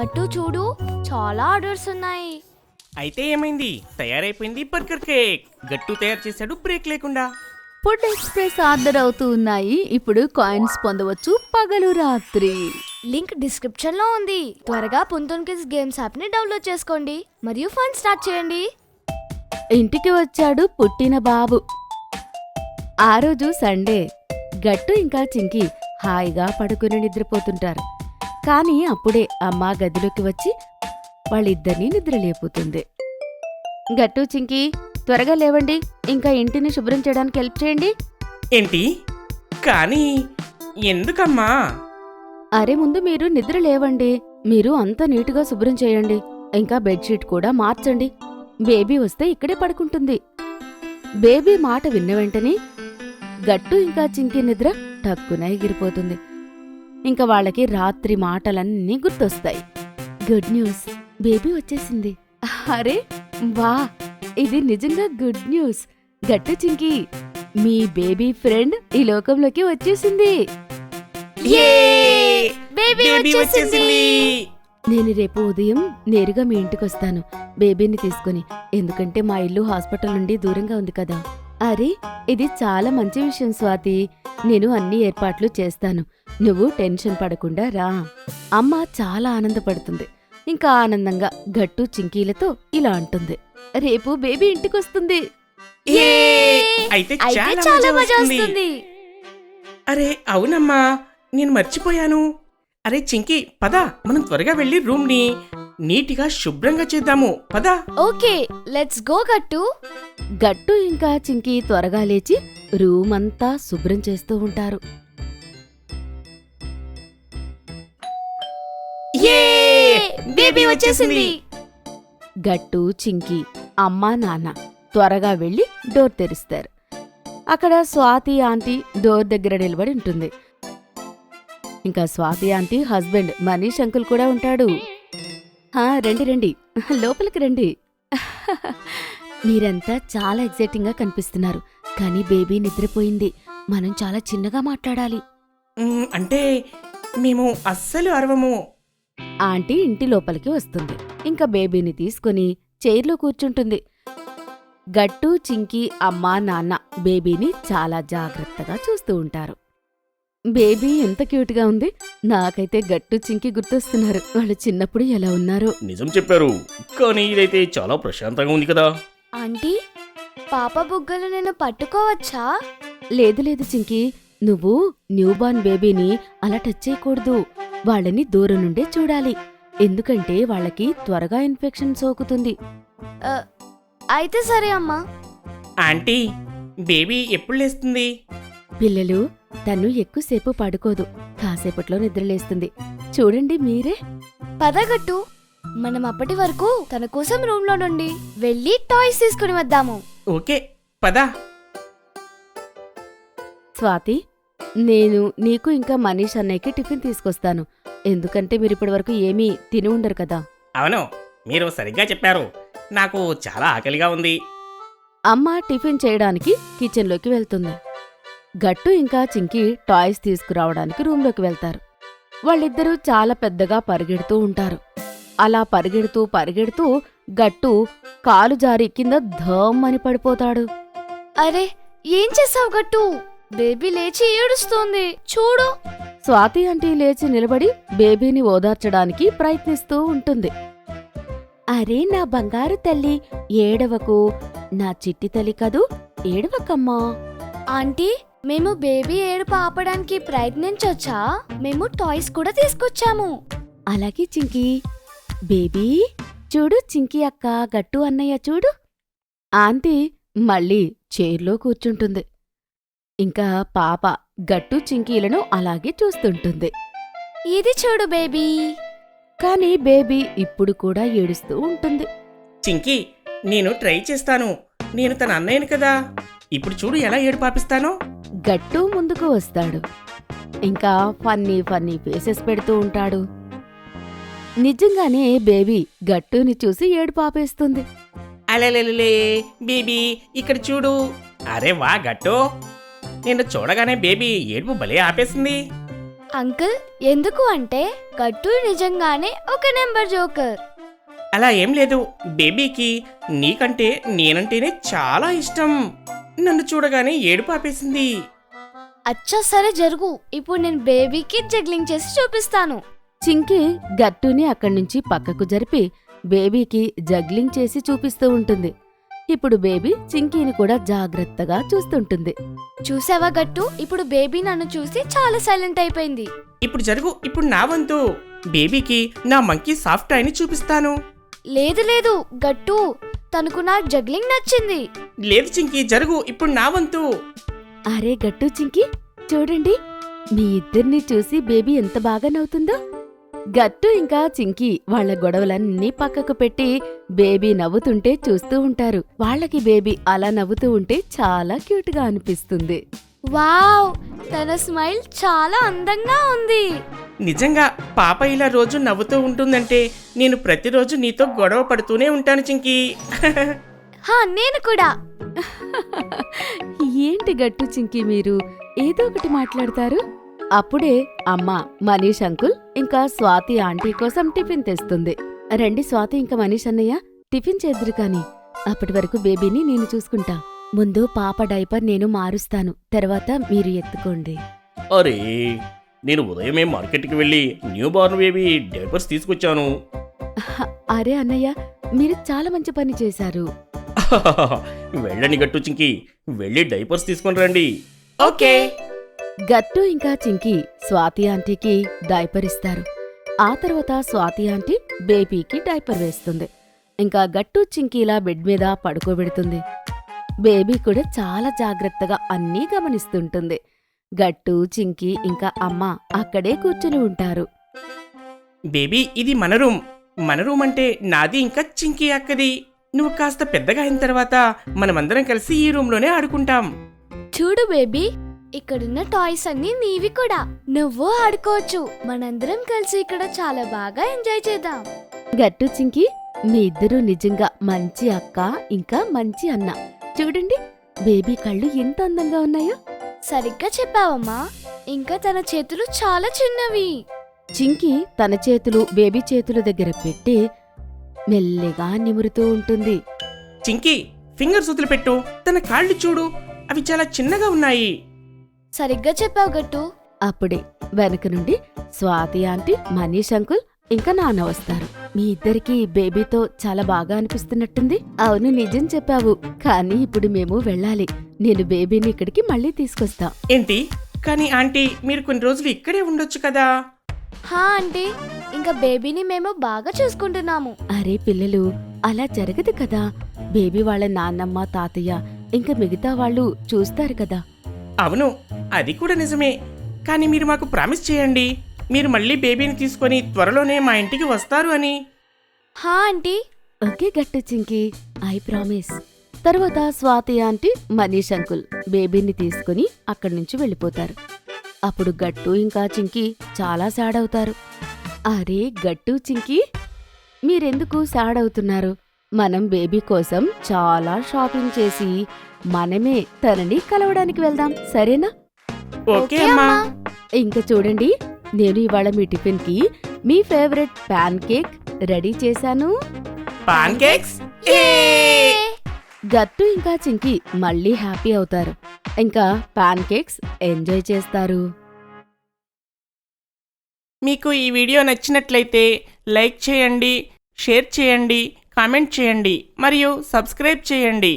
గట్టు చూడు, చాలా ఆర్డర్స్ ఉన్నాయి. అయితే ఏమైంది? తయారైపోయింది బర్గర్ కేక్. గట్టు తయారు చేశాడు బ్రేక్ లేకుండా. ఫుడ్ ఎక్స్ప్రెస్ ఆర్డర్ అవుతూ ఉన్నాయి. ఇప్పుడు కాయిన్స్ పొందవచ్చు పగలు రాత్రి. లింక్ డిస్క్రిప్షన్ లో ఉంది. త్వరగా పుంతోన్ కిడ్స్ గేమ్స్ యాప్ ని డౌన్లోడ్ చేసుకోండి మరియు ఫన్ స్టార్ట్ చేయండి. ఇంటికి వచ్చాడు పుట్టిన బాబు. ఆ రోజు సండే. గట్టు ఇంకా చింకి హాయిగా పడుకుని నిద్రపోతుంటారు. కానీ అప్పుడే అమ్మ గదిలోకి వచ్చి వాళ్ళిద్దరినీ నిద్రలేపుతుంది. గట్టు, చింకి త్వరగా లేవండి, ఇంకా ఇంటిని శుభ్రం చేయడానికి హెల్ప్ చేయండి. ఏంటి? కానీ ఎందుకమ్మా? అరే ముందు మీరు నిద్ర లేవండి. మీరు అంతా నీటుగా శుభ్రం చేయండి. ఇంకా బెడ్షీట్ కూడా మార్చండి. బేబీ వస్తే ఇక్కడే పడుకుంటుంది. బేబీ మాట విన్న వెంటనే గట్టు ఇంకా చింకి నిద్ర టక్కున ఎగిరిపోతుంది. ఇంకా వాళ్ళకి రాత్రి మాటలన్నీ గుర్తొస్తాయి. గుడ్ న్యూస్, బేబీ వచ్చేసింది. అరే వా, ఇది నిజంగా గుడ్ న్యూస్. గట్టు, చింకి, మీ బేబీ ఫ్రెండ్ ఈ లోకంలోకి వచ్చేసింది. బేబీ వచ్చేసింది. నేను రేపు ఉదయం నేరుగా మీ ఇంటికొస్తాను బేబీని తీసుకుని, ఎందుకంటే మా ఇల్లు హాస్పిటల్ నుండి దూరంగా ఉంది కదా. అరే ఇది చాలా మంచి విషయం స్వాతి. నేను అన్ని ఏర్పాట్లు చేస్తాను, నువ్వు టెన్షన్ పడకుండా రా. అమ్మ చాలా ఆనందపడుతుంది. ఇంకా ఆనందంగా గట్టు, చింకీలతో ఇలా అంటుంది, రేపు బేబీ ఇంటికొస్తుంది. అయితే చాలా చాలా మజా మజా వస్తుంది. వస్తుంది. అరే అవునమ్మా, నేను మర్చిపోయాను. అరే చింకి, పద మనం త్వరగా వెళ్ళి రూమ్ ని నీటిగా శుభ్రంగా చేద్దాము. పద. ఓకే, లెట్స్ గో గట్టు. గట్టు ఇంకా చింకి త్వరగా లేచి రూమ్ అంతా శుభ్రం చేస్తూ ఉంటారు. బేబీ వచ్చేసింది. గట్టు, చింకి, అమ్మా నాన్న త్వరగా వెళ్లి డోర్ తెరుస్తారు. అక్కడ స్వాతి ఆంటీ డోర్ దగ్గర నిలబడి ఉంటుంది. ఇంకా Swathi aunty husband Manish uncle కూడా ఉంటాడు. రండి రండి, లోపలికి రండి. మీరంతా చాలా ఎగ్జైటింగ్ గా కనిపిస్తున్నారు, కానీ బేబీ నిద్రపోయింది. మనం చాలా చిన్నగా మాట్లాడాలి. అంటే మేము అస్సలు అరవము. ఆంటీ ఇంటి లోపలికి వస్తుంది. ఇంకా బేబీని తీసుకుని చైర్లో కూర్చుంటుంది. గట్టు, చింకి, అమ్మా నాన్న బేబీని చాలా జాగ్రత్తగా చూస్తూ ఉంటారు. బేబీ ఎంత క్యూట్గా ఉంది. నాకైతే గట్టు, చింకి గుర్తొస్తున్నారు. వాళ్ళు చిన్నప్పుడు ఎలా ఉన్నారో. నిజం చెప్పారు, కానీ ఇదైతే చాలా ప్రశాంతంగా ఉంది కదా. ఆంటీ, పాప బుగ్గలు నేను పట్టుకోవచ్చా? లేదు లేదు చింకి, నువ్వు న్యూబార్న్ బేబీని అలా టచ్ చేయకూడదు. వాళ్ళని దూరం నుండే చూడాలి, ఎందుకంటే వాళ్ళకి త్వరగా ఇన్ఫెక్షన్ సోకుతుంది. అయితే సరే అమ్మా. ఆంటీ, బేబీ ఎప్పుడు లేస్తుంది? పిల్లలు, తను ఎక్కువసేపు పడుకోదు, కాసేపట్లో నిద్రలేస్తుంది. చూడండి మీరే. పదగట్టు, మనం అప్పటి వరకు తన కోసం రూమ్ లో నుండి వెళ్ళి టాయ్స్ తీసుకుని వద్దాము. ఓకే పద. స్వాతి, నేను నీకు ఇంకా మనీష్ అన్నయ్యకి టిఫిన్ తీసుకొస్తాను, ఎందుకంటే మీరు ఇప్పటి వరకు ఏమీ తిని ఉండరు కదా. అవును, మీరు సరిగ్గా చెప్పారు. నాకు చాలా ఆకలిగా ఉంది. అమ్మ టిఫిన్ చేయడానికి కిచెన్లోకి వెళ్తుంది. గట్టు ఇంకా చింకి టాయ్స్ తీసుకురావడానికి రూంలోకి వెళ్తారు. వాళ్ళిద్దరూ చాలా పెద్దగా పరిగెడుతూ ఉంటారు. అలా పరిగెడుతూ పరిగెడుతూ గట్టు కాలు జారి కింద ధమ్ అని పడిపోతాడు. అరే ఏం చేసావు గట్టు? బేబీ లేచి ఏడుస్తోంది చూడు. స్వాతి ఆంటీ లేచి నిలబడి బేబీని ఓదార్చడానికి ప్రయత్నిస్తూ ఉంటుంది. అరే నా బంగారు తల్లి, ఏడవకు, నా చిట్టి తల్లి కదూ, ఏడవకమ్మా. ఆంటీ, మేము బేబీ ఏడుపు ఆపడానికి ప్రయత్నించొచ్చా? మేము టాయ్స్ కూడా తీసుకొచ్చాము. అలాగే చింకి. బేబీ చూడు, చింకి అక్క, గట్టు అన్నయ్య చూడు. ఆంటీ మళ్ళీ చైర్లో కూర్చుంటుంది. ఇంకా పాప గట్టు చింకీలను అలాగే చూస్తుంటుంది. ఇది చూడు బేబీ. కాని బేబీ ఇప్పుడు కూడా ఏడుస్తూ ఉంటుంది. చింకి, నేను ట్రై చేస్తాను. నేను తన అన్నయ్యను కదా. ఇప్పుడు చూడు ఎలా ఏడు పాపిస్తానో. గట్టు ముందుకు వస్తాడు. ఇంకా ఫన్నీ ఫన్నీ ఫేసెస్ పెడుతూ ఉంటాడు. నిజంగానే బేబీ గట్టుని చూసి ఏడు పాపేస్తుంది. అలెలెలే బేబీ, ఇక్కడ చూడు. అరే వా గట్టు, నిన్ను చూడగానే బేబీ ఏడుపు భలే ఆపేసింది. అంకుల్ ఎందుకు అంటే గట్టు నిజంగానే ఒక నెంబర్ జోకర్. అలా ఏం లేదు, బేబీకి నీకంటే నేనంటేనే చాలా ఇష్టం. నన్ను చూడగానే ఏడుపు ఆపేసింది. అచ్చా సరే జరుగు, ఇప్పుడు నేను బేబీకి జగ్లింగ్ చేసి చూపిస్తాను. చింకీ గట్టుని అక్కడి నుంచి పక్కకు జరిపి బేబీకి జగ్లింగ్ చేసి చూపిస్తూ ఉంటుంది. ఇప్పుడు బేబీ చింకీని కూడా జాగ్రత్తగా చూస్తుంటుంది. చూసావా గట్టు, ఇప్పుడు బేబీ నన్ను చూసి చాలా సైలెంట్ అయిపోయింది. ఇప్పుడు జరుగు, ఇప్పుడు నా వంతు. బేబీకి నా మంకీ సాఫ్ట్ టాయ్ని చూపిస్తాను. లేదు లేదు గట్టు, తనకు నా జగ్లింగ్ నచ్చింది. లేదు చింకీ, జరుగు, ఇప్పుడు నా వంతు. అరే గట్టు చింకీ, చూడండి మీ ఇద్దరిని చూసి బేబీ ఎంత బాగా నవ్వుతుందో. గట్టు ఇంకా చింకీ వాళ్ళ గొడవలన్నీ పక్కకు పెట్టి బేబీ నవ్వుతుంటే చూస్తూ ఉంటారు. వాళ్ళకి బేబీ అలా నవ్వుతూ ఉంటే చాలా క్యూట్గా అనిపిస్తుంది. వావ్, తన స్మైల్ చాలా అందంగా ఉంది. నిజంగా పాప ఇలా రోజు నవ్వుతూ ఉంటుందంటే నేను ప్రతిరోజు నీతో గొడవ పడుతూనే ఉంటాను చింకీ. హా, నేను కూడా. ఏంటి గట్టు చింకీ మీరు ఏదో ఒకటి మాట్లాడతారు. అప్పుడే అమ్మ మనీష్ అంకుల్ ఇంకా స్వాతి ఆంటీ కోసం టిఫిన్ తెస్తుంది. రండి స్వాతి ఇంకా మనీష్ అన్నయ్య, టిఫిన్ చేద్దురు కాని. అప్పటి వరకు బేబీని నేను చూసుకుంటా. ముందు పాప డైపర్ నేను మారుస్తాను, తర్వాత మీరు ఎత్తుకోండి. అరే, నేను ఉదయమే మార్కెట్కి వెళ్ళి న్యూ బార్న్ బేబీ డైపర్స్ తీసుకొచ్చాను. అరే అన్నయ్య, మీరు చాలా మంచి పని చేశారు. వెళ్ళండి గట్టు చింకీ, వెళ్ళి డైపర్స్ తీసుకొని రండి. ఓకే. గట్టు ఇంకా చింకీ స్వాతి ఆంటీకి డైపర్ ఇస్తారు. ఆ తర్వాత స్వాతి ఆంటీ బేబీకి డైపర్ వేస్తుంది. ఇంకా గట్టు చింకీలా బెడ్ మీద పడుకోబెడుతుంది. బేబీ కూడా చాలా జాగ్రత్తగా అన్నీ గమనిస్తుంటుంది. గట్టు చింకీ ఇంకా అమ్మ అక్కడే కూర్చుని ఉంటారు. బేబీ, ఇది మన రూమ్. మన రూమ్ అంటే నాది ఇంకా చింకీ అక్కది. నువ్వు కాస్త పెద్దగా అయిన తర్వాత మనమందరం కలిసి ఈ రూమ్లోనే ఆడుకుంటాం. చూడు బేబీ, ఇక్కడున్న టాయ్స్ అన్ని నీవి కూడా. నువ్వు ఆడుకోవచ్చు. మనందరం కలిసి ఇక్కడ చాలా బాగా ఎంజాయ్ చేద్దాం. గట్టు చింకీ, మీ ఇద్దరూ నిజంగా మంచి అక్క ఇంకా మంచి అన్న. చూడండి బేబీ కళ్ళు ఎంత అందంగా ఉన్నాయో. సరిగ్గా చెప్పావమ్మా. ఇంకా తన చేతులు చాలా చిన్నవి. చింకీ తన చేతులు బేబీ చేతుల దగ్గర పెట్టి మెల్లిగా నిమురుతూ ఉంటుంది. చింకీ, ఫింగర్స్ వదిలిపెట్టు. తన కాళ్ళు చూడు, అవి చాలా చిన్నగా ఉన్నాయి. సరిగ్గా చెప్పావు గట్టు. అప్పుడే వెనక నుండి స్వాతి ఆంటీ మనీష్ అంకుల్ ఇంకా నాన్న వస్తారు. మీ ఇద్దరికి బేబీతో చాలా బాగా అనిపిస్తున్నట్టుంది. అవును, నిజం చెప్పావు. కానీ ఇప్పుడు మేము వెళ్ళాలి. నేను బేబీని ఇక్కడికి మళ్ళీ తీసుకొస్తా. ఏంటి? కానీ ఆంటీ, మీరు కొన్ని రోజులు ఇక్కడే ఉండొచ్చు కదా. హా ఆంటీ, ఇంకా బేబీని మేము బాగా చూసుకుంటున్నాము. అరే పిల్లలు, అలా జరగదు కదా. బేబీ వాళ్ళ నాన్నమ్మ తాతయ్య ఇంకా మిగతా వాళ్ళు చూస్తారు కదా. అవును, అది కూడా నిజమే. కానీ మీరు మాకు ప్రామిస్ చేయండి, మీరు మళ్ళీ బేబీని తీసుకొని త్వరలోనే మా ఇంటికి వస్తారు అని. హా ఆంటీ. ఓకే గట్టు చింకీ, ఐ ప్రామిస్. తర్వాత స్వాతి ఆంటీ మనీష్ అంకుల్ బేబీని తీసుకుని అక్కడి నుంచి వెళ్ళిపోతారు. అప్పుడు గట్టు ఇంకా చింకీ చాలా సాడ్ అవుతారు. అరే గట్టు చింకీ, మీరెందుకు సాడ్ అవుతున్నారు? మనం బేబీ కోసం చాలా షాపింగ్ చేసి మనమే తనని కలవడానికి వెళ్దాం, సరేనా? ఓకే అమ్మా. ఇంకా చూడండి, నేను ఇవాళ మీ టిఫిన్ కి మీ ఫేవరెట్ పాన్ కేక్ రెడీ చేశాను. Pan cakes. గట్టు ఇంకా చింకీ మళ్ళీ హ్యాపీ అవుతారు. ఇంకా పాన్ కేక్స్ ఎంజాయ్ చేస్తారు. మీకు ఈ వీడియో నచ్చినట్లయితే లైక్ చేయండి, షేర్ చేయండి, కామెంట్ చేయండి మరియు సబ్స్క్రైబ్ చేయండి.